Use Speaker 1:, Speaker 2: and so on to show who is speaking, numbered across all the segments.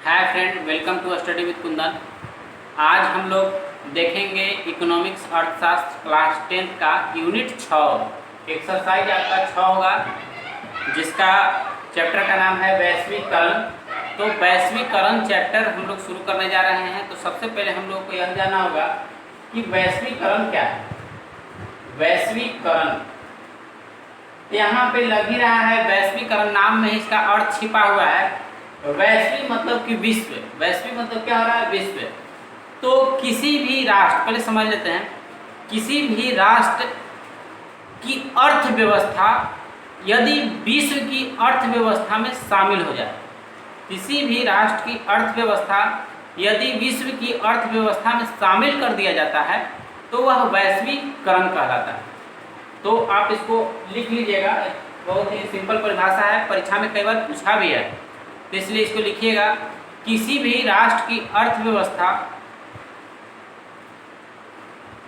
Speaker 1: Hi friend, welcome to study with Kundan. आज हम लोग देखेंगे इकोनॉमिक्स अर्थशास्त्र क्लास 10 का यूनिट 6 एक्सरसाइज आपका 6 होगा, जिसका चैप्टर का नाम है वैश्वीकरण। तो वैश्वीकरण चैप्टर हम लोग शुरू करने जा रहे हैं। तो सबसे पहले हम लोग को यह जानना होगा कि वैश्वीकरण क्या है। वैश्वीकरण यहाँ पे लग ही रहा है, वैश्वीकरण नाम में इसका अर्थ छिपा हुआ है। वैश्वी मतलब कि विश्व, वैश्वी मतलब क्या हो रहा है, विश्व। तो किसी भी राष्ट्र, पहले समझ लेते हैं, किसी भी राष्ट्र की अर्थव्यवस्था यदि विश्व की अर्थव्यवस्था में शामिल हो जाए, किसी भी राष्ट्र की अर्थव्यवस्था यदि विश्व की अर्थव्यवस्था में शामिल कर दिया जाता है तो वह वैश्वीकरण कहलाता है। तो आप इसको लिख लीजिएगा, बहुत ही सिंपल परिभाषा है, परीक्षा में कई बार पूछा भी है, तो इसलिए इसको लिखिएगा। किसी भी राष्ट्र की अर्थव्यवस्था,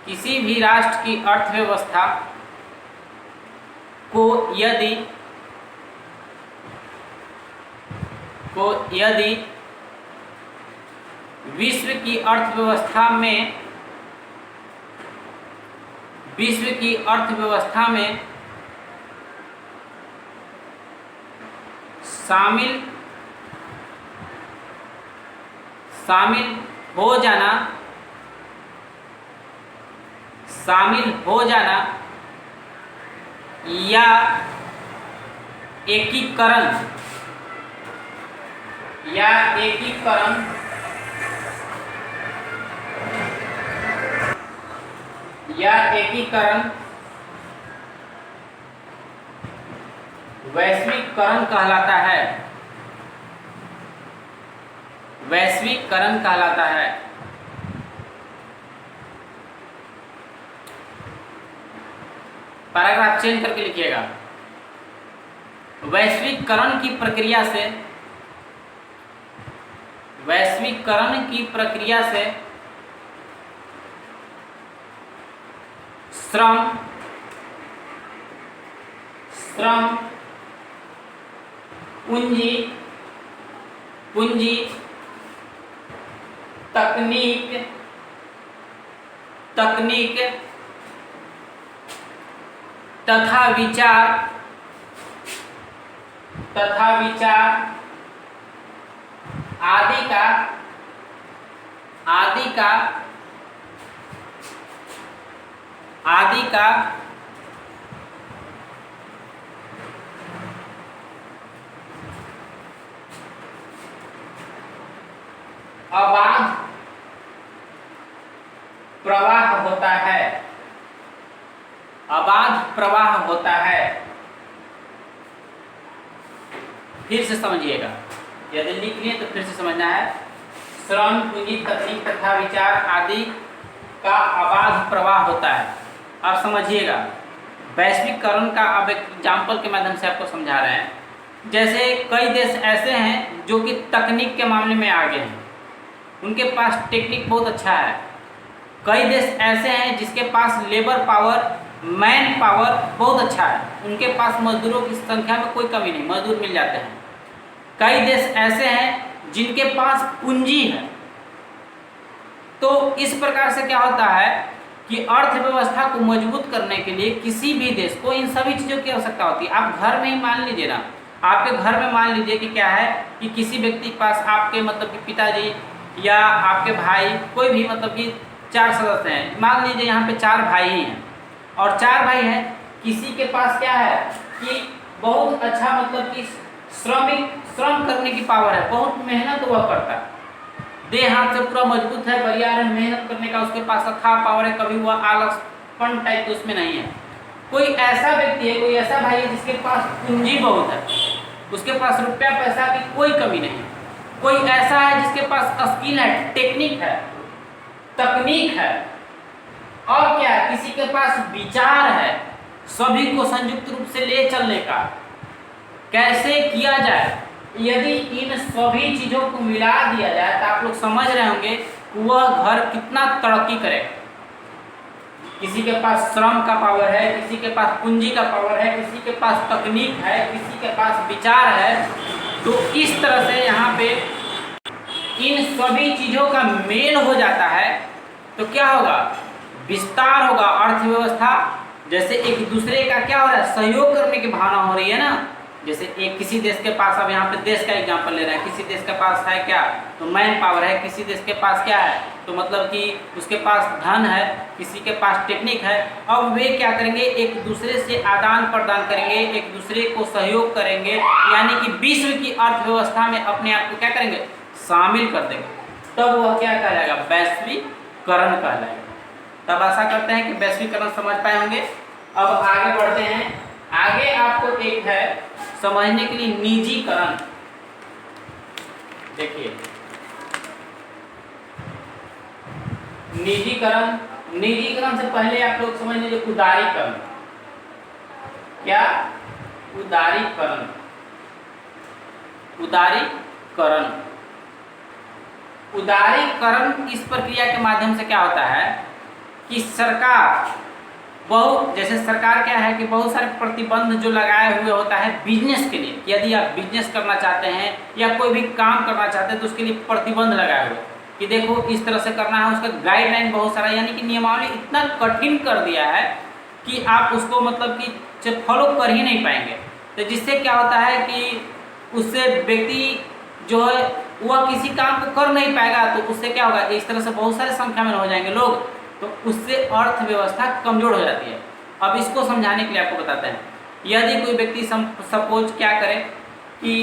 Speaker 1: किसी भी राष्ट्र की अर्थव्यवस्था को यदि विश्व की अर्थव्यवस्था में शामिल हो जाना या एकीकरण वैश्वीकरण कहलाता है। वैश्वीकरण कहलाता है। पैराग्राफ चेंज करके लिखिएगा। वैश्वीकरण की प्रक्रिया से श्रम, पूंजी, तकनीक तथा विचार आदि का अबाध प्रवाह होता है। फिर से समझिएगा, यदि लिख लिए तो फिर से समझना है। श्रम, पूंजी, तकनीक तथा विचार आदि का अबाध प्रवाह होता है। अब समझिएगा, वैश्वीकरण का अब एक एग्जाम्पल के माध्यम से आपको समझा रहे हैं। जैसे कई देश ऐसे हैं जो कि तकनीक के मामले में आगे हैं, उनके पास टेक्निक बहुत अच्छा है। कई देश ऐसे हैं जिसके पास लेबर पावर, मैन पावर बहुत अच्छा है, उनके पास मजदूरों की संख्या में कोई कमी नहीं, मजदूर मिल जाते हैं। कई देश ऐसे हैं जिनके पास पूंजी है। तो इस प्रकार से क्या होता है कि अर्थव्यवस्था को मजबूत करने के लिए किसी भी देश को इन सभी चीज़ों की आवश्यकता होती है। आप घर में ही मान लीजिए ना, आपके घर में मान लीजिए कि क्या है कि किसी व्यक्ति के पास, आपके मतलब कि पिताजी या आपके भाई, कोई भी मतलब कि 4 सदस्य हैं, मान लीजिए यहाँ पे 4 भाई ही हैं और 4 भाई हैं। किसी के पास क्या है कि बहुत अच्छा मतलब कि श्रम करने की पावर है, बहुत मेहनत वह करता है, देह हाथ से पूरा मजबूत है, बढ़िया है, मेहनत करने का उसके पास अथाह पावर है, कभी वह आलसपन टाइप तो उसमें नहीं है। कोई ऐसा व्यक्ति है, कोई ऐसा भाई है जिसके पास पूंजी बहुत है, उसके पास रुपया पैसा की कोई कमी नहीं। कोई ऐसा है जिसके पास स्किल है, टेक्निक है, तकनीक है, और क्या है, किसी के पास विचार है सभी को संयुक्त रूप से ले चलने का, कैसे किया जाए। यदि इन सभी चीज़ों को मिला दिया जाए तो आप लोग समझ रहे होंगे कि वह घर कितना तरक्की करेगा। किसी के पास श्रम का पावर है, किसी के पास पूंजी का पावर है, किसी के पास तकनीक है, किसी के पास विचार है। तो इस तरह से यहाँ पे इन सभी चीजों का मेल हो जाता है तो क्या होगा, विस्तार होगा अर्थव्यवस्था। जैसे एक दूसरे का क्या हो रहा है, सहयोग करने की भावना हो रही है ना। जैसे एक किसी देश के पास, अब यहाँ पे देश का एग्जांपल ले रहे हैं, किसी देश के पास है क्या, तो मैन पावर है, किसी देश के पास क्या है, तो मतलब कि उसके पास धन है, किसी के पास टेक्निक है। अब वे क्या करेंगे, एक दूसरे से आदान प्रदान करेंगे, एक दूसरे को सहयोग करेंगे, यानी कि विश्व की अर्थव्यवस्था में अपने आप को क्या करेंगे, शामिल कर देंगे। तब वह क्या कहलाएगा, वैश्वीकरण कहलाएगा। तब आशा करते हैं कि वैश्वीकरण समझ पाए होंगे। अब आगे बढ़ते हैं। आगे आपको एक है समझने के लिए निजीकरण। देखिए निजीकरण, निजीकरण से पहले आप लोग समझ लीजिए उदारीकरण। क्या, उदारीकरण। उदारीकरण, उदारीकरण इस प्रक्रिया के माध्यम से क्या होता है कि सरकार जैसे सरकार क्या है कि बहुत सारे प्रतिबंध जो लगाए हुए होता है बिजनेस के लिए। यदि आप बिजनेस करना चाहते हैं या कोई भी काम करना चाहते हैं तो उसके लिए प्रतिबंध लगाए हुए कि देखो इस तरह से करना है, उसका गाइडलाइन बहुत सारा, यानी कि नियमावली इतना कठिन कर दिया है कि आप उसको मतलब कि फॉलो कर ही नहीं पाएंगे। तो जिससे क्या होता है कि उससे व्यक्ति जो है वह किसी काम को कर नहीं पाएगा, तो उससे क्या होगा, इस तरह से बहुत सारे संख्या में हो जाएंगे लोग, तो उससे अर्थव्यवस्था कमजोर हो जाती है। अब इसको समझाने के लिए आपको बताते हैं। यदि कोई व्यक्ति सपोज क्या करे कि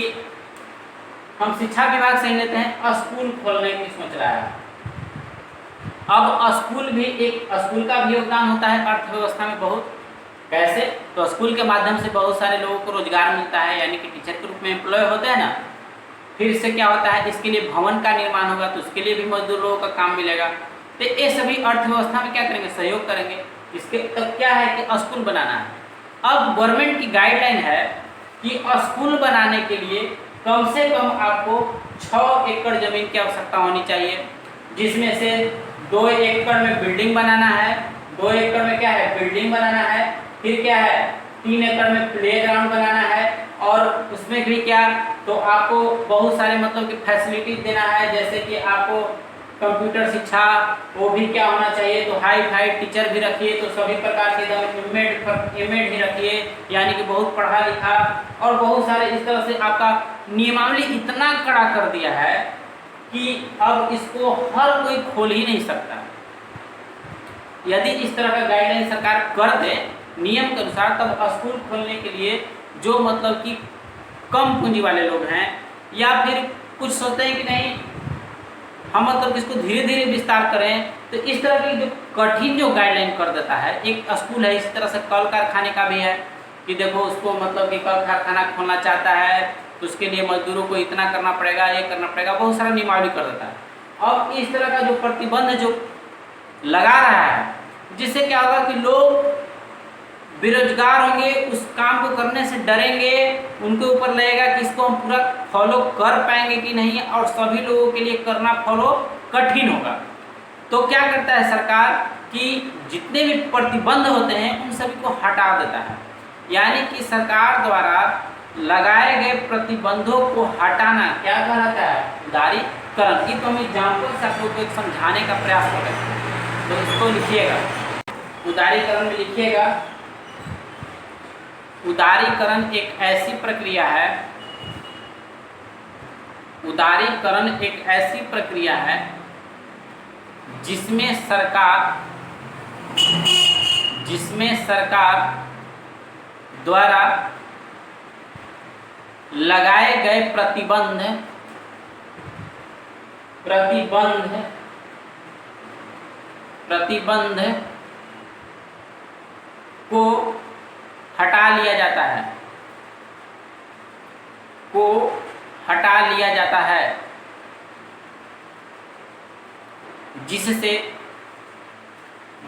Speaker 1: हम शिक्षा विभाग से लेते हैं, स्कूल खोलने की सोच रहा है। अब स्कूल भी स्कूल का भी योगदान होता है अर्थव्यवस्था में बहुत। कैसे, तो स्कूल के माध्यम से बहुत सारे लोगों को रोजगार मिलता है, यानी कि टीचर के रूप में एम्प्लॉय होते हैं ना। फिर से क्या होता है, इसके लिए भवन का निर्माण होगा तो उसके लिए भी मजदूर लोगों का काम मिलेगा। तो ये सभी अर्थव्यवस्था में क्या करेंगे, सहयोग करेंगे। इसके तब क्या है कि स्कूल बनाना है। अब गवर्नमेंट की गाइडलाइन है कि स्कूल बनाने के लिए कम से कम आपको 6 एकड़ जमीन की आवश्यकता होनी चाहिए, जिसमें से 2 एकड़ में बिल्डिंग बनाना है, 2 एकड़ में क्या है, बिल्डिंग बनाना है, फिर क्या है 3 एकड़ में प्लेग्राउंड बनाना है, और उसमें भी क्या, तो आपको बहुत सारे मतलब कि फैसिलिटीज देना है। जैसे कि आपको कंप्यूटर शिक्षा वो भी क्या होना चाहिए, तो हाई फाई टीचर भी रखिए, तो सभी प्रकार के एमएड भी रखिए, यानी कि बहुत पढ़ा लिखा, और बहुत सारे इस तरह से आपका नियमावली इतना कड़ा कर दिया है कि अब इसको हर कोई खोल ही नहीं सकता। यदि इस तरह का गाइडलाइन सरकार कर दे नियम के अनुसार, तब स्कूल खोलने के लिए जो मतलब कि कम पूंजी वाले लोग हैं, या फिर कुछ सोचते हैं कि नहीं हम मतलब इसको धीरे धीरे विस्तार करें, तो इस तरह की जो कठिन जो गाइडलाइन कर देता है। एक स्कूल है, इसी तरह से कल कारखाने का भी है कि देखो उसको मतलब कि कल कारखाना खोलना चाहता है तो उसके लिए मजदूरों को इतना करना पड़ेगा, ये करना पड़ेगा, बहुत सारा नियमावली कर देता है। अब इस तरह का जो प्रतिबंध जो लगा रहा है, जिससे क्या होगा कि लोग बेरोजगार होंगे, उस काम को करने से डरेंगे, उनके ऊपर लगेगा कि इसको हम पूरा फॉलो कर पाएंगे कि नहीं, और सभी लोगों के लिए करना फॉलो कठिन होगा। तो क्या करता है सरकार कि जितने भी प्रतिबंध होते हैं उन सभी को हटा देता है, यानी कि सरकार द्वारा लगाए गए प्रतिबंधों को हटाना क्या कहलाता है, उदारीकरण। की तो हम एग्जाम्पल से आप लोगों को समझाने का प्रयास कर रहे हैं, तो इसको लिखिएगा, उदारीकरण में लिखिएगा। उदारीकरण एक ऐसी प्रक्रिया है, उदारीकरण एक ऐसी प्रक्रिया है जिसमें सरकार द्वारा लगाए गए प्रतिबंध को हटा लिया जाता है,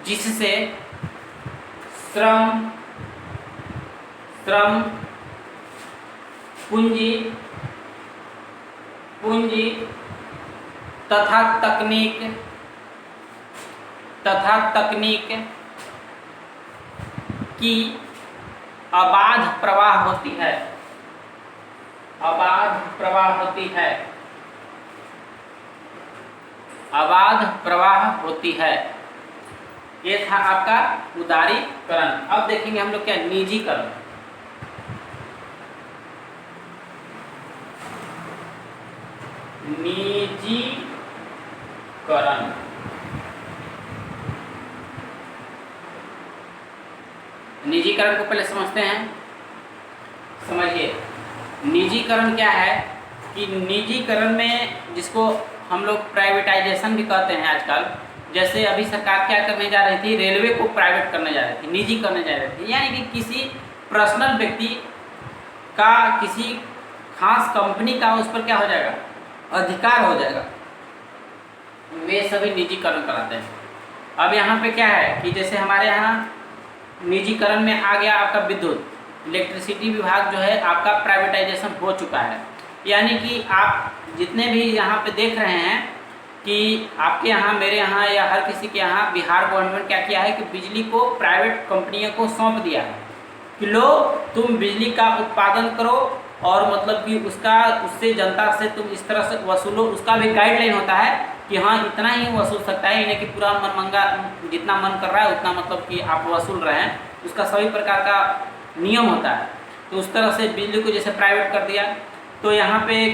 Speaker 1: जिससे श्रम पूंजी तथा तकनीक की अबाध प्रवाह होती है। अबाध प्रवाह होती है। ये था आपका उदारीकरण। अब देखेंगे हम लोग क्या, निजीकरण। निजीकरण निजीकरण को पहले समझते हैं। समझिए निजीकरण क्या है कि निजीकरण में, जिसको हम लोग प्राइवेटाइजेशन भी कहते हैं आजकल, जैसे अभी सरकार क्या करने जा रही थी, रेलवे को प्राइवेट करने जा रही थी, निजी करने जा रही थी, यानी कि किसी पर्सनल व्यक्ति का, किसी खास कंपनी का उस पर क्या हो जाएगा, अधिकार हो जाएगा, वे सभी निजीकरण कराते हैं। अब यहाँ पे क्या है कि जैसे हमारे यहाँ निजीकरण में आ गया आपका विद्युत, इलेक्ट्रिसिटी विभाग जो है आपका प्राइवेटाइजेशन हो चुका है। यानी कि आप जितने भी यहाँ पे देख रहे हैं कि आपके यहाँ, मेरे यहाँ या हर किसी के यहाँ बिहार गवर्नमेंट क्या किया है कि बिजली को प्राइवेट कंपनियों को सौंप दिया है कि लो तुम बिजली का उत्पादन करो और मतलब कि उससे जनता से तुम इस तरह से वसूलो। उसका भी गाइडलाइन होता है कि हाँ इतना ही वसूल सकता है, यानी कि पूरा मनमांगा जितना मन कर रहा है उतना मतलब कि आप वसूल रहे हैं, उसका सभी प्रकार का नियम होता है। तो उस तरह से बिजली को जैसे प्राइवेट कर दिया, तो यहाँ पे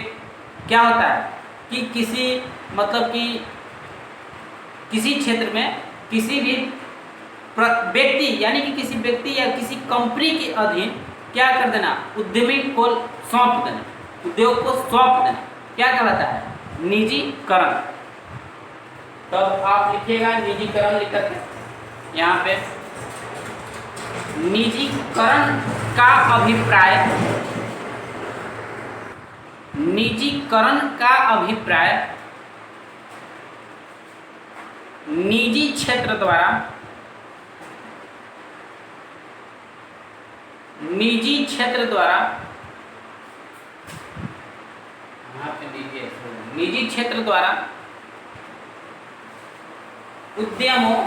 Speaker 1: क्या होता है कि किसी मतलब कि किसी क्षेत्र में किसी भी व्यक्ति, यानी कि किसी व्यक्ति या किसी कंपनी के अधीन क्या कर देना, उद्यमी को सौंप देना, उद्योग को सौंप देना, क्या कहलाता है, निजीकरण। तब आप लिखिएगा निजीकरण लिख करके यहाँ पे, निजीकरण का अभिप्राय, निजीकरण का अभिप्राय निजी क्षेत्र द्वारा, निजी क्षेत्र द्वारा, निजी क्षेत्र द्वारा उद्यमों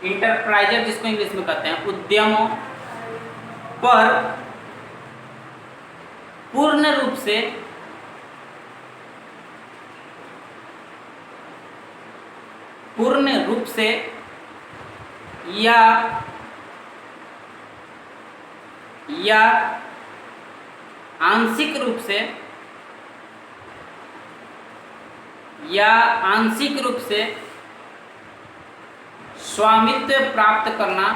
Speaker 1: इंटरप्राइजर जिसको इंग्लिश में कहते हैं, उद्यमों पर पूर्ण रूप से या आंशिक रूप से स्वामित्व प्राप्त करना,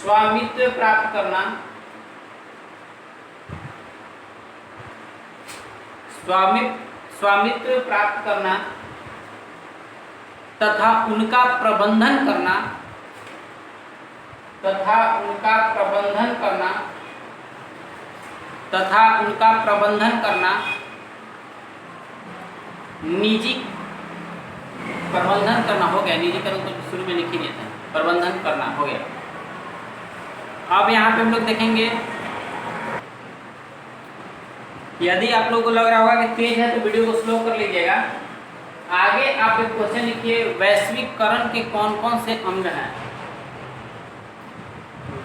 Speaker 1: स्वामित्व प्राप्त करना तथा उनका प्रबंधन करना, निजी प्रबंधन करना हो गया। निजीकरण तो शुरू में लिख ही दिया था, प्रबंधन करना हो गया। अब यहाँ पे हम लोग देखेंगे, यदि आप लोगों को लग रहा होगा कि तेज है तो वीडियो को स्लो कर लीजिएगा। आगे आप एक क्वेश्चन लिखिए, वैश्वीकरण के कौन कौन से अंग हैं।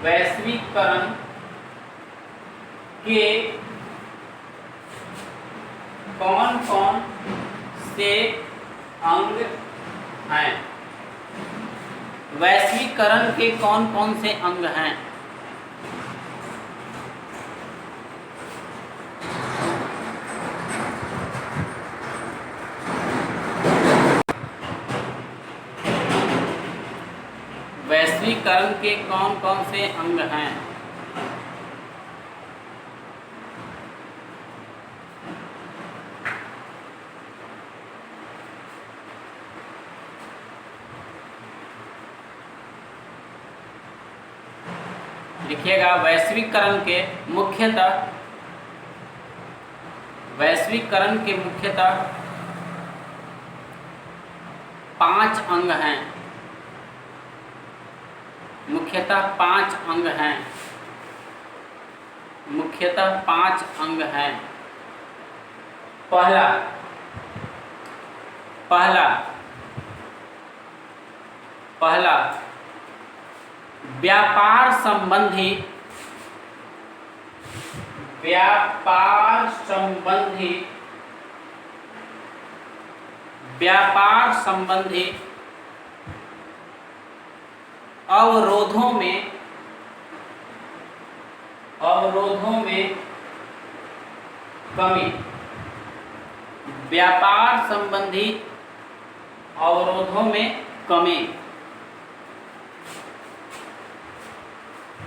Speaker 1: वैश्वीकरण के कौन कौन से अंग हैं। वैश्वीकरण के कौन कौन से अंग हैं। वैश्वीकरण के कौन कौन से अंग हैं। लिखिएगा, वैश्वीकरण के मुख्यतः 5 अंग हैं। मुख्यतः 5 अंग हैं। पहला व्यापार व्यापार संबंधी अवरोधों में कमी। व्यापार संबंधी अवरोधों में कमी।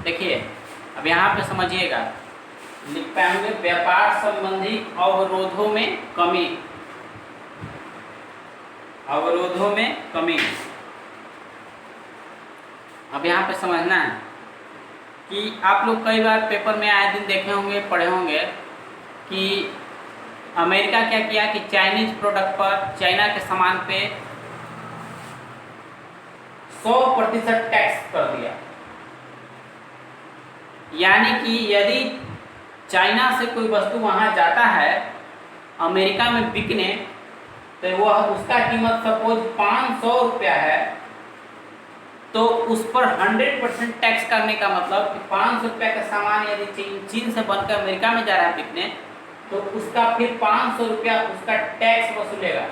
Speaker 1: देखिए अब यहाँ पे समझिएगा, लिख पाएंगे व्यापार संबंधी अवरोधों में कमी। अवरोधों में कमी। अब यहाँ पे समझना है कि आप लोग कई बार पेपर में आए दिन देखे होंगे, पढ़े होंगे कि अमेरिका क्या किया कि चाइनीज प्रोडक्ट पर, चाइना के सामान पे 100% टैक्स कर दिया। यानी कि यदि चाइना से कोई वस्तु वहाँ जाता है अमेरिका में बिकने, तो वह उसका कीमत सपोज 500 रुपया है, तो उस पर 100% टैक्स करने का मतलब कि 500 रुपये का सामान यदि चीन से बनकर अमेरिका में जा रहा है बिकने, तो उसका फिर 500 रुपया उसका टैक्स वसूलेगा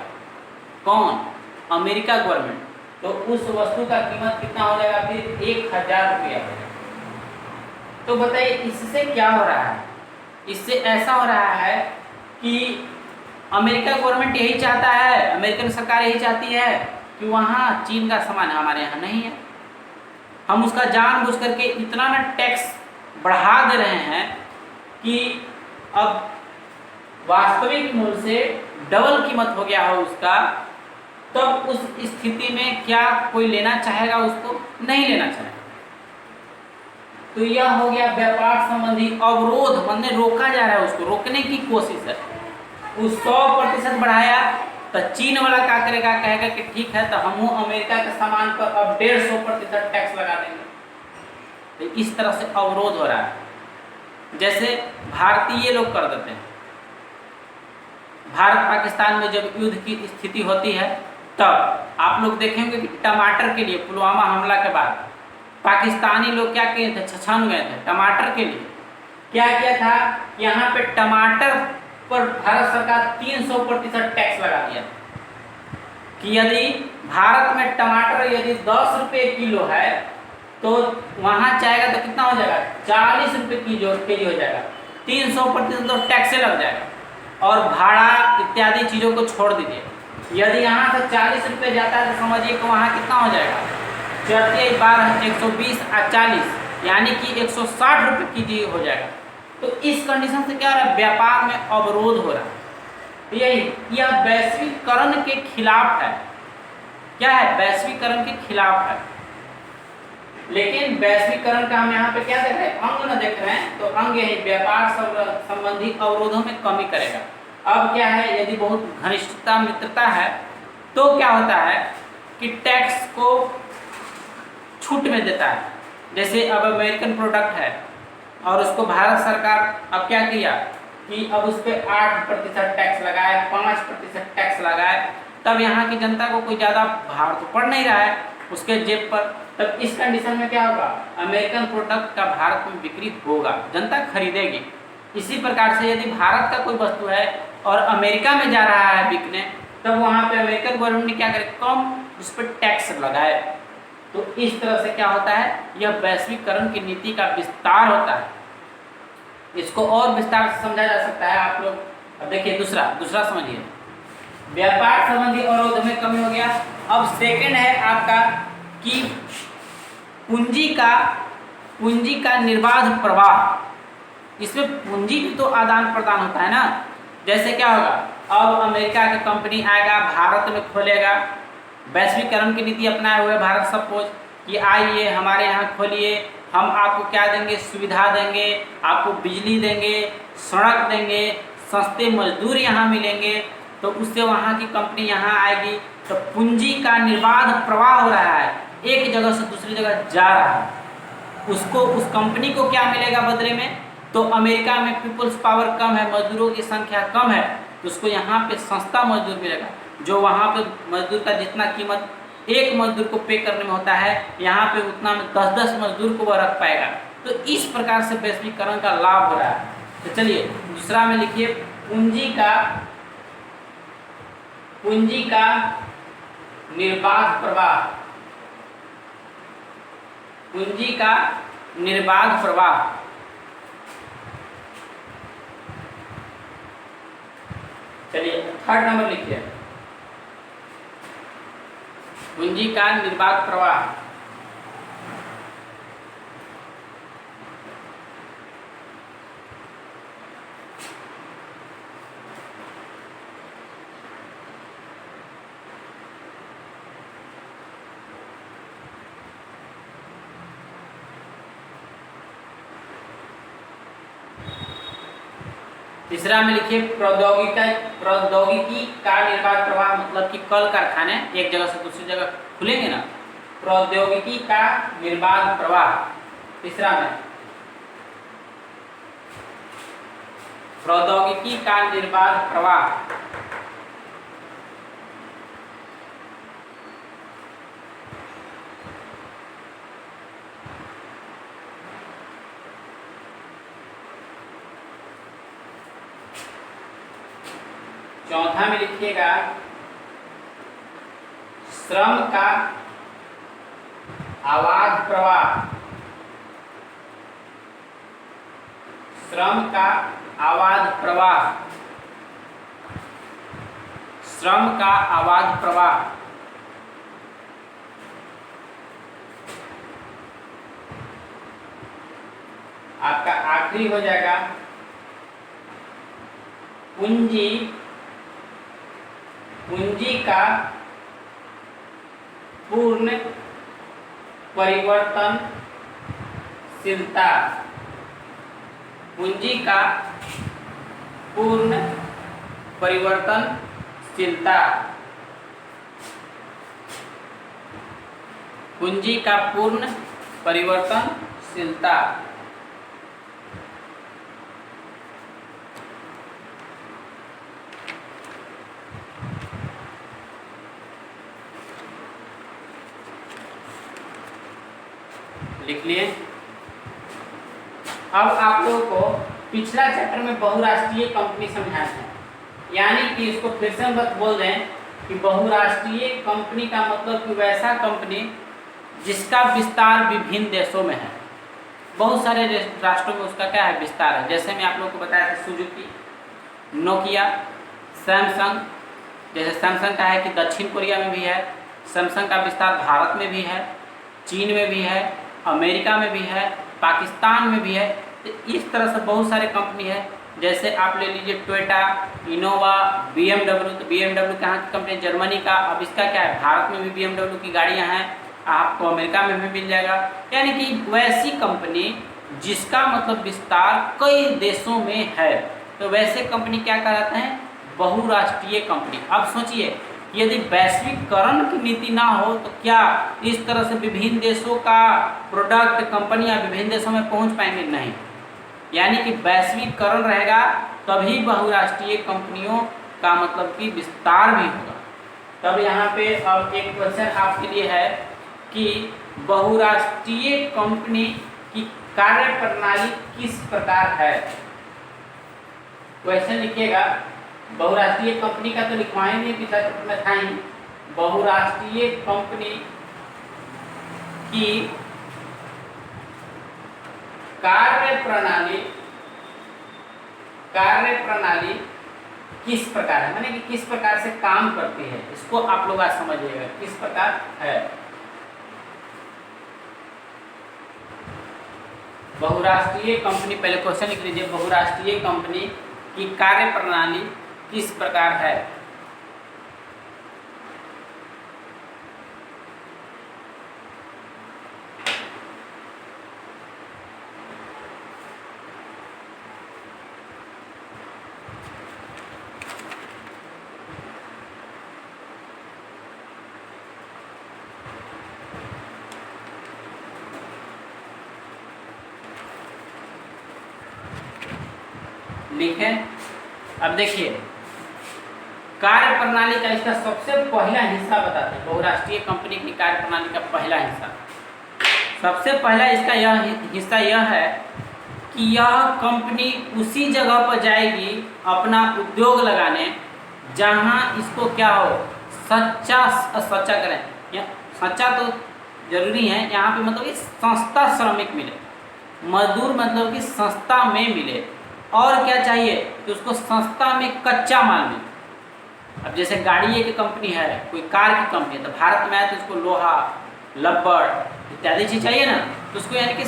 Speaker 1: कौन? America government. तो उस वस्तु का कीमत कितना हो जाएगा? फिर 1000 रुपया। तो बताइए इससे क्या हो रहा है? इससे ऐसा हो रहा है कि अमेरिका गवर्नमेंट यही चाहता है, अमेरिकन सरकार यही चाहती है कि वहाँ चीन का सामान हमारे यहाँ नहीं है, हम उसका जानबूझ करके इतना ना टैक्स बढ़ा दे रहे हैं कि अब वास्तविक मूल्य से डबल कीमत हो गया हो उसका। तब उस स्थिति में क्या कोई लेना चाहेगा उसको? नहीं लेना चाहेगा। तो यह हो गया व्यापार संबंधी अवरोध, मतलब रोका जा रहा है, उसको रोकने की कोशिश है। उस 100% बढ़ाया तो चीन वाला क्या करेगा? कहेगा कि ठीक है तो हम अमेरिका के सामान पर अब 150% टैक्स लगा देंगे। तो इस तरह से अवरोध हो रहा है। जैसे भारतीय लोग कर देते हैं। भारत पाकिस्तान में जब युद्ध की स्थिति होती है तब आप लोग देखेंगे कि टमाटर के लिए पुलवामा हमला के बाद पाकिस्तानी लोग क्या किए थे? छछन गए थे टमाटर के लिए। क्या किया था? यहाँ पे टमाटर पर भारत सरकार 300% टैक्स लगा दिया कि यदि भारत में टमाटर यदि 10 रुपये किलो है तो वहाँ जाएगा तो कितना हो जाएगा? 40 रुपये केजी हो जाएगा। 300% तो टैक्स से लग जाएगा और भाड़ा इत्यादि चीज़ों को छोड़ दीजिए। यदि यहाँ से 40 रुपये जाता है तो समझिए कि वहाँ कितना हो जाएगा? 12 120 और 40 यानी कि 160 रुपये केजी हो जाएगा। तो इस कंडीशन से क्या हो रहा है? व्यापार में अवरोध हो रहा है। यही यह वैश्वीकरण के खिलाफ है। क्या है? वैश्वीकरण के खिलाफ है। लेकिन वैश्वीकरण का हम यहाँ पे क्या देख रहे हैं? अंग न देख रहे हैं। तो अंग यही व्यापार संबंधी अवरोधों में कमी करेगा। अब क्या है? यदि बहुत घनिष्ठता मित्रता है तो क्या होता है कि टैक्स को छूट में देता है। जैसे अब अमेरिकन प्रोडक्ट है और उसको भारत सरकार अब क्या किया कि अब उस पर 8% टैक्स लगाए, 5% टैक्स लगाए, तब यहाँ की जनता को कोई ज़्यादा भार तो पड़ नहीं रहा है उसके जेब पर। तब इस कंडीशन में क्या होगा? अमेरिकन प्रोडक्ट का भारत में बिक्री होगा, जनता खरीदेगी। इसी प्रकार से यदि भारत का कोई वस्तु है और अमेरिका में जा रहा है बिकने, तब वहाँ पे अमेरिकन गवर्नमेंट ने क्या करे? कम उस पर टैक्स लगाए। तो इस तरह से क्या होता है? यह वैश्वीकरण की नीति का विस्तार होता है। इसको और विस्तार से समझा जा सकता है। आप लोग अब देखिए दूसरा समझिए। व्यापार संबंधी अवरोध में कमी हो गया। अब सेकंड है आपका कि पूंजी का निर्बाध प्रवाह। इसमें पूंजी भी तो आदान प्रदान होता है ना। जैसे क्या होगा? अब अमेरिका की कंपनी आएगा, भारत में खोलेगा, वैश्वीकरण की नीति अपनाए हुए भारत सपोज कि आइए हमारे यहाँ खोलिए, हम आपको क्या देंगे? सुविधा देंगे, आपको बिजली देंगे, सड़क देंगे, सस्ते मजदूर यहाँ मिलेंगे। तो उससे वहाँ की कंपनी यहाँ आएगी। तो पूंजी का निर्बाध प्रवाह हो रहा है, एक जगह से दूसरी जगह जा रहा है। उसको उस कंपनी को क्या मिलेगा बदले में? तो अमेरिका में पीपल्स पावर कम है, मजदूरों की संख्या कम है, तो उसको यहाँ पे सस्ता मजदूर मिलेगा। जो वहाँ पे मजदूर का जितना कीमत एक मजदूर को पे करने में होता है, यहाँ पे उतना में 10-10 मजदूर को वह रख पाएगा। तो इस प्रकार से वैश्वीकरण का लाभ हो रहा है। तो चलिए दूसरा में लिखिए पूंजी का निर्बाध प्रवाह। पूंजी का निर्बाध प्रवाह। चलिए थर्ड नंबर लिखिए पूंजी का निर्बाध प्रवाह। तीसरा में लिखिए प्रौद्योगिकी का निर्बाध प्रवाह, मतलब कि कल कारखाने एक जगह से दूसरी जगह खुलेंगे ना, प्रौद्योगिकी का निर्बाध प्रवाह। तीसरा में प्रौद्योगिकी का निर्बाध प्रवाह। चौथा में लिखिएगा श्रम का अबाध प्रवाह। श्रम का अबाध प्रवाह। श्रम का अबाध प्रवाह। आपका आखिरी हो जाएगा पूंजी का पूर्ण परिवर्तनशीलता। पूंजी का पूर्ण परिवर्तनशीलता। पूंजी का पूर्ण परिवर्तनशीलता। लिख लिए। अब आप लोगों को पिछला चैप्टर में बहुराष्ट्रीय कंपनी समझाया है, यानी कि इसको फिर से बोल दें कि बहुराष्ट्रीय कंपनी का मतलब कि वैसा कंपनी जिसका विस्तार विभिन्न देशों में है। बहुत सारे राष्ट्रों में उसका क्या है, विस्तार है। जैसे मैं आप लोगों को बताया था सुजुकी, नोकिया, सैमसंग। जैसे सैमसंग का है कि दक्षिण कोरिया में भी है, सैमसंग का विस्तार भारत में भी है, चीन में भी है, अमेरिका में भी है, पाकिस्तान में भी है। तो इस तरह से बहुत सारे कंपनी है। जैसे आप ले लीजिए टोयोटा, इनोवा, BMW। तो BMW कहाँ की कंपनी, जर्मनी का। अब इसका क्या है, भारत में भी BMW की गाड़ियाँ हैं, आपको अमेरिका में भी मिल जाएगा। यानी कि वैसी कंपनी जिसका मतलब विस्तार कई देशों में है, तो वैसे कंपनी क्या कहलाते हैं, बहुराष्ट्रीय कंपनी। अब सोचिए यदि वैश्वीकरण की नीति ना हो तो क्या इस तरह से विभिन्न देशों का प्रोडक्ट कंपनियां विभिन्न देशों में पहुंच पाएंगे? नहीं। यानी कि वैश्वीकरण रहेगा तभी बहुराष्ट्रीय कंपनियों का मतलब कि विस्तार भी होगा। तब यहाँ पे अब एक क्वेश्चन आपके लिए है कि बहुराष्ट्रीय कंपनी की कार्य प्रणाली किस प्रकार है। क्वेश्चन लिखिएगा। बहुराष्ट्रीय कंपनी का तो लिखवाएंगे, पिछला चैप्टर में था ही। बहुराष्ट्रीय कंपनी की कार्य प्रणाली किस प्रकार है, माने कि किस प्रकार से काम करती है, इसको आप लोग आज समझिएगा किस प्रकार है। बहुराष्ट्रीय कंपनी, पहले क्वेश्चन लिख लीजिए। बहुराष्ट्रीय कंपनी की कार्य प्रणाली किस प्रकार है। लिखें। अब देखिए कार्य प्रणाली का इसका सबसे पहला हिस्सा बताते हैं। बहुराष्ट्रीय कंपनी की कार्य प्रणाली का पहला हिस्सा, सबसे पहला इसका यह हिस्सा यह है कि यह कंपनी उसी जगह पर जाएगी अपना उद्योग लगाने जहां इसको क्या हो, सच्चा करें, या सच्चा तो जरूरी है यहाँ पे, मतलब कि सस्ता श्रमिक मिले, मजदूर मतलब कि सस्ता में मिले, और क्या चाहिए कि उसको सस्ता में कच्चा माल मिले। अब जैसे गाड़ी की कंपनी है, कोई कार की कंपनी है, तो भारत में आए तो उसको लोहा, रबड़ इत्यादि चीज चाहिए ना, तो उसको यानी कि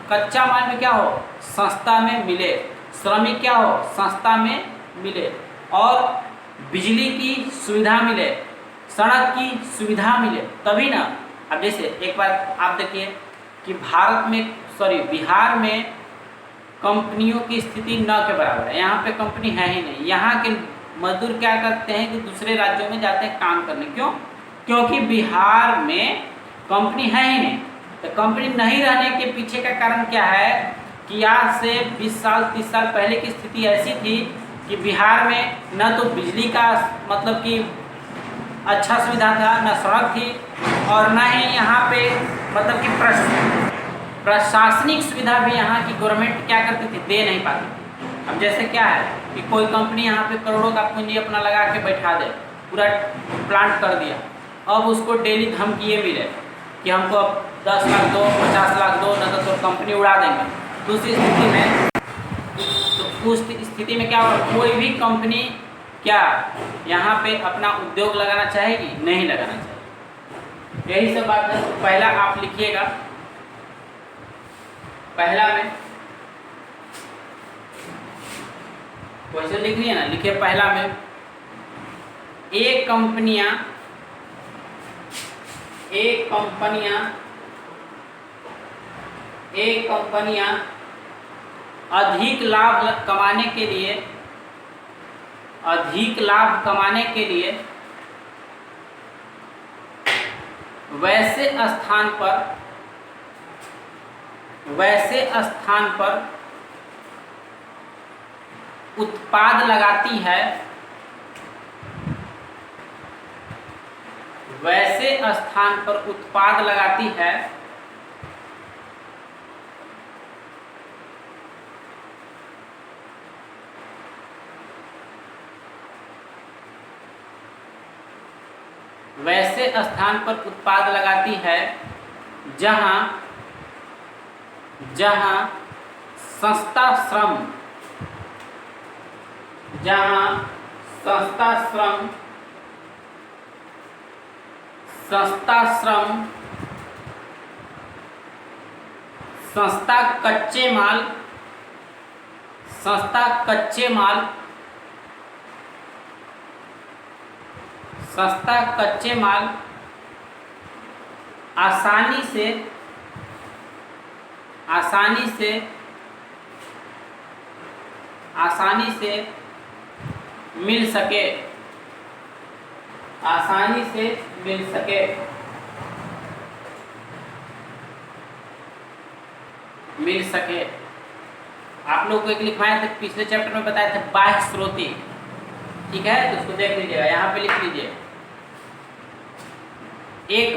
Speaker 1: कच्चा माल में क्या हो, सस्ता में मिले, श्रमिक क्या हो, सस्ता में मिले, और बिजली की सुविधा मिले, सड़क की सुविधा मिले, तभी ना। अब जैसे एक बार आप देखिए कि बिहार में कंपनियों की स्थिति न के बराबर है। यहाँ पे कंपनी है ही नहीं। यहाँ के मजदूर क्या करते हैं कि दूसरे राज्यों में जाते हैं काम करने। क्यों? क्योंकि बिहार में कंपनी है ही नहीं। तो कंपनी नहीं रहने के पीछे का कारण क्या है कि आज से 20 साल 30 साल पहले की स्थिति ऐसी थी कि बिहार में न तो बिजली का मतलब कि अच्छा सुविधा था, न सड़क थी, और न ही यहाँ पे मतलब कि प्रशासनिक सुविधा भी यहाँ की गवर्नमेंट क्या करती थी, दे नहीं पाती। अब जैसे क्या है कि कोई कंपनी यहाँ पे करोड़ों का पूंजी अपना लगा के बैठा दे, पूरा प्लांट कर दिया, अब उसको डेली धमकी मिले कि हमको अब 10 लाख दो, 50 लाख दो, न तो कंपनी उड़ा देंगे। तो उस स्थिति में क्या होगा, कोई भी कंपनी क्या यहाँ पे अपना उद्योग लगाना चाहेगी, नहीं लगाना चाहेगी। यही सब बात है। पहला आप लिखिएगा, पहला में क्वेश्चन लिख लिया ना, लिखिए पहला में एक कंपनियां अधिक लाभ कमाने के लिए वैसे स्थान पर उत्पाद लगाती है, वैसे स्थान पर उत्पाद लगाती है वैसे स्थान पर उत्पाद लगाती है जहां सस्ता श्रम, सस्ता कच्चे माल आसानी से मिल सके। आप लोग को एक लिखवाए थे, पिछले चैप्टर में बताए थे बाह्य स्रोती, ठीक है, तो उसको देख लीजिएगा। यहाँ पे लिख लीजिए, एक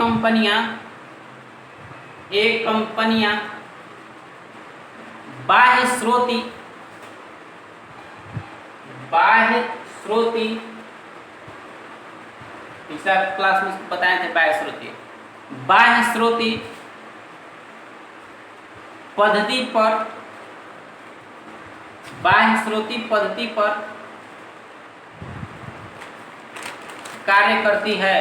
Speaker 1: कंपनियां बाह्य स्रोती, पिछला क्लास में बताए थे बाह्य स्रोती पद्धति पर कार्य करती है।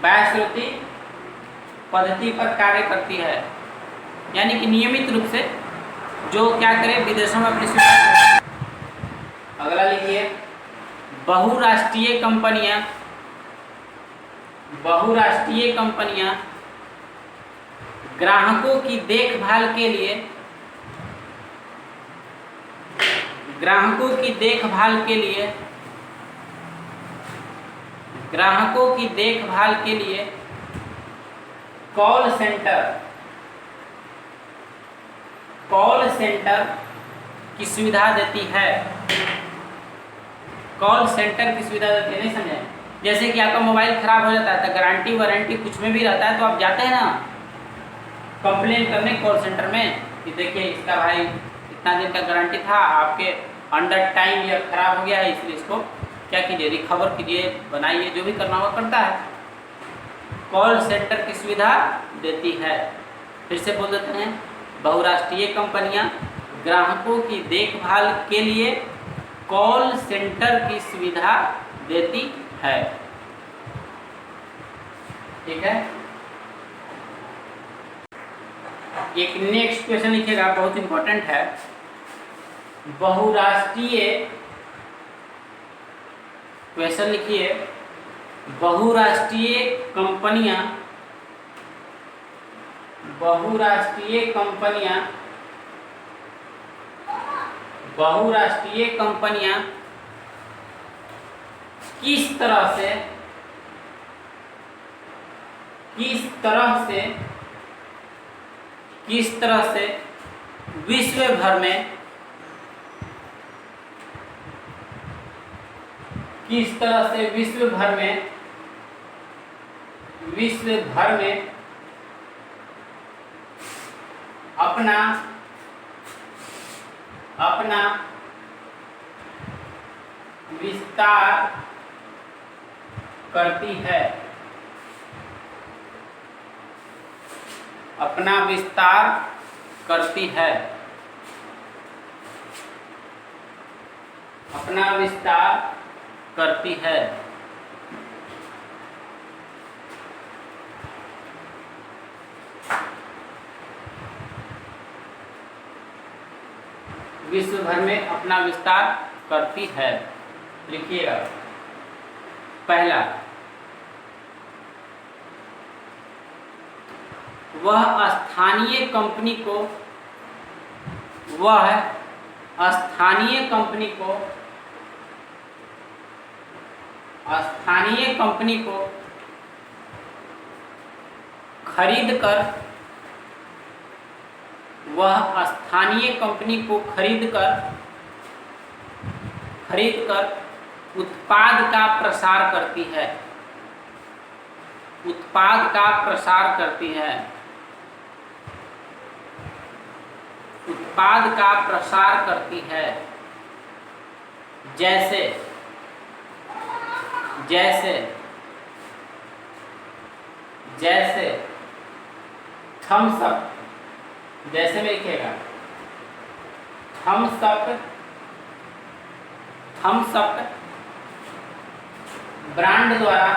Speaker 1: बाह्य स्रोती पद्धति पर कार्य करती है, यानी कि नियमित रूप से जो क्या करे, विदेशों में अपनी सुविधा। अगला लिखिए, बहुराष्ट्रीय कंपनियां ग्राहकों की देखभाल के लिए कॉल सेंटर की सुविधा देती है। नहीं समझे? जैसे कि आपका मोबाइल खराब हो जाता है तो गारंटी वारंटी कुछ में भी रहता है तो आप जाते हैं ना कंप्लेन करने कॉल सेंटर में कि देखिए इसका भाई इतना दिन का गारंटी था, आपके अंडर टाइम या खराब हो गया है, इसलिए इसको क्या कीजिए, रिकवर कीजिए, बनाइए, जो भी करना होगा करता है। कॉल सेंटर की सुविधा देती है। फिर से बोल देते हैं, बहुराष्ट्रीय कंपनियां ग्राहकों की देखभाल के लिए कॉल सेंटर की सुविधा देती है। ठीक है, एक नेक्स्ट क्वेश्चन लिखिएगा, बहुत इंपॉर्टेंट है। बहुराष्ट्रीय क्वेश्चन लिखिए, बहुराष्ट्रीय कंपनियां किस तरह से विश्व भर में अपना विस्तार करती है। अपना विस्तार करती है। विश्व भर में अपना विस्तार करती है। लिखिएगा, पहला, वह स्थानीय कंपनी को खरीद कर उत्पाद का प्रसार करती है। जैसे थम्स अप, जैसे में लिखिएगा, थम्स अप ब्रांड द्वारा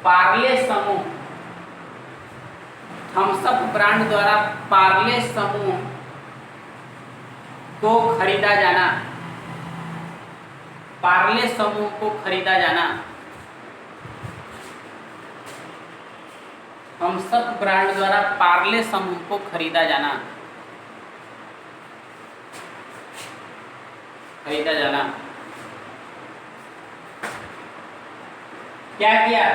Speaker 1: पार्ले समूह को खरीदा जाना। थम्स अप ब्रांड द्वारा पार्ले समूह को खरीदा जाना। क्या किया,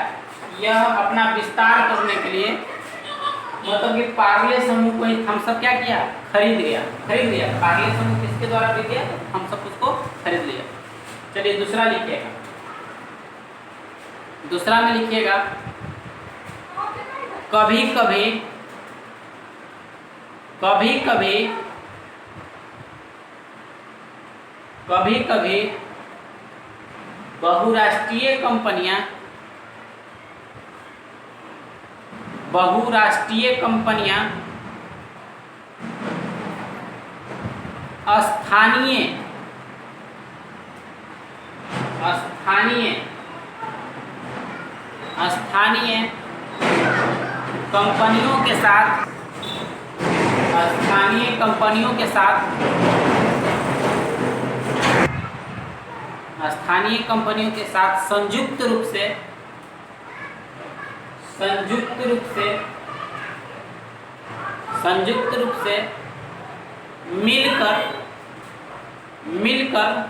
Speaker 1: यह अपना विस्तार करने के लिए, मतलब कि पार्ले समूह को ही थम्स अप क्या किया, खरीद लिया। पार्ले समूह किसके द्वारा बिक गया, थम्स अप उसको खरीद लिया। चलिए दूसरा लिखिएगा, दूसरा में लिखिएगा, कभी कभी बहुराष्ट्रीय कंपनियां स्थानीय कंपनियों के साथ संयुक्त रूप से मिलकर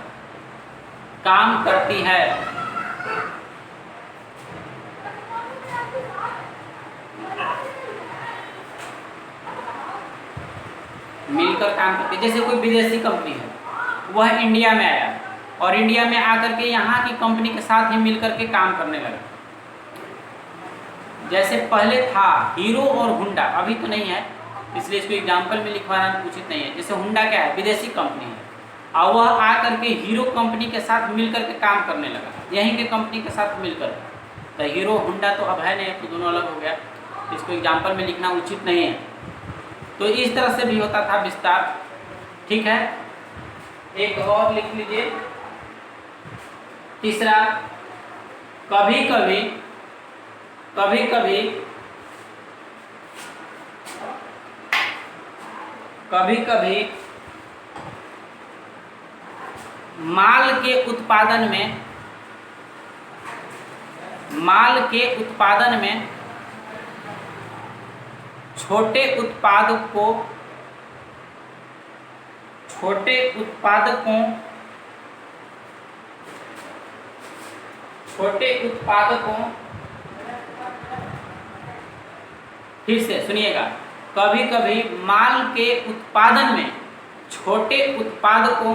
Speaker 1: काम करती है। जैसे कोई विदेशी कंपनी है, वह इंडिया में आया और इंडिया में आकर के यहाँ की कंपनी के साथ ही मिलकर के काम करने लगा। जैसे पहले था हीरो और हुंडा, अभी तो नहीं है इसलिए इसको एग्जाम्पल में लिखवाना उचित नहीं है। जैसे हुंडा क्या है, विदेशी कंपनी है और वह आकर के हीरो कंपनी के साथ मिलकर के काम करने लगा, यहीं के कंपनी के साथ मिलकर। तो हीरो हुंडा तो अब है नहीं, तो दोनों अलग हो गया, इसको एग्जाम्पल में लिखना उचित नहीं है। तो इस तरह से भी होता था विस्तार। ठीक है, एक और लिख लीजिए तीसरा, कभी कभी माल के उत्पादन में छोटे उत्पादकों फिर से सुनिएगा, कभी कभी माल के उत्पादन में छोटे उत्पादकों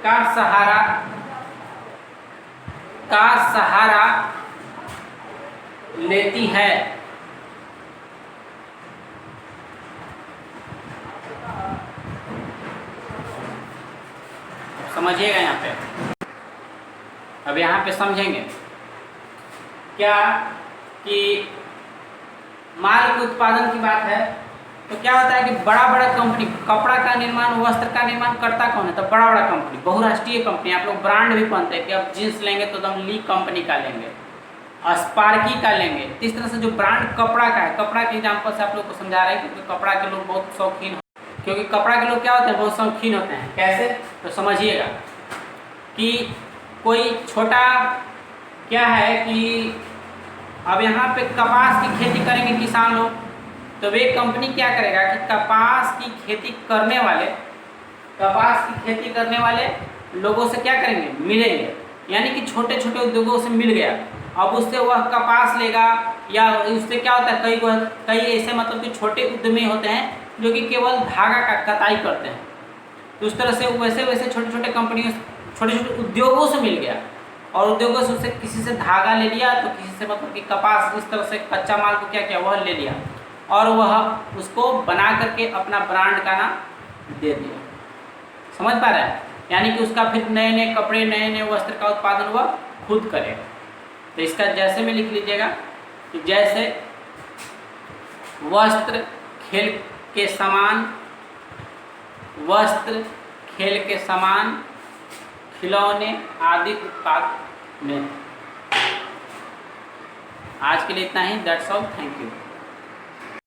Speaker 1: का सहारा लेती है। समझिएगा यहाँ पे, अब यहाँ पे समझेंगे क्या कि माल के उत्पादन की बात है तो क्या होता है कि बड़ा बड़ा कंपनी कपड़ा का निर्माण, वस्त्र का निर्माण करता कौन है, तो बड़ा बड़ा कंपनी, बहुराष्ट्रीय कंपनी। आप लोग ब्रांड भी पहनते हैं कि अब जींस लेंगे तो एकदम ली कंपनी का लेंगे, स्पार्की का लेंगे। इस तरह से जो ब्रांड कपड़ा का है, कपड़ा के एग्जाम्पल से आप लोग को समझा रहे हैं क्योंकि कपड़ा के लोग बहुत शौकीन, क्योंकि कपड़ा के लोग क्या होते हैं, बहुत शौकीन होते हैं। कैसे, तो समझिएगा कि कोई छोटा क्या है कि अब यहाँ पे कपास की खेती करेंगे किसान लोग, तो वे कंपनी क्या करेगा कि कपास की खेती करने वाले लोगों से क्या करेंगे, मिलेंगे, यानी कि छोटे छोटे उद्योगों से मिल गया। अब उससे वह कपास लेगा, या उससे क्या होता है, कई ऐसे मतलब कि छोटे उद्यमी होते हैं जो कि केवल धागा का कताई करते हैं। तो उस तरह से वैसे छोटे छोटे कंपनियों, छोटे छोटे उद्योगों से मिल गया और उद्योगों से उससे किसी से धागा ले लिया, तो किसी से मतलब कि कपास, इस तरह से कच्चा माल को क्या किया, वह ले लिया और वह उसको बना करके अपना ब्रांड का नाम दे दिया। समझ पा रहे हैं, यानी कि उसका फिर नए नए कपड़े, नए नए वस्त्र का उत्पादन वह खुद करेगा। तो इसका जैसे में लिख लीजिएगा कि जैसे वस्त्र खेल के समान खिलौने आदि उत्पाद में। आज के लिए इतना ही, दैट्स ऑल, थैंक यू।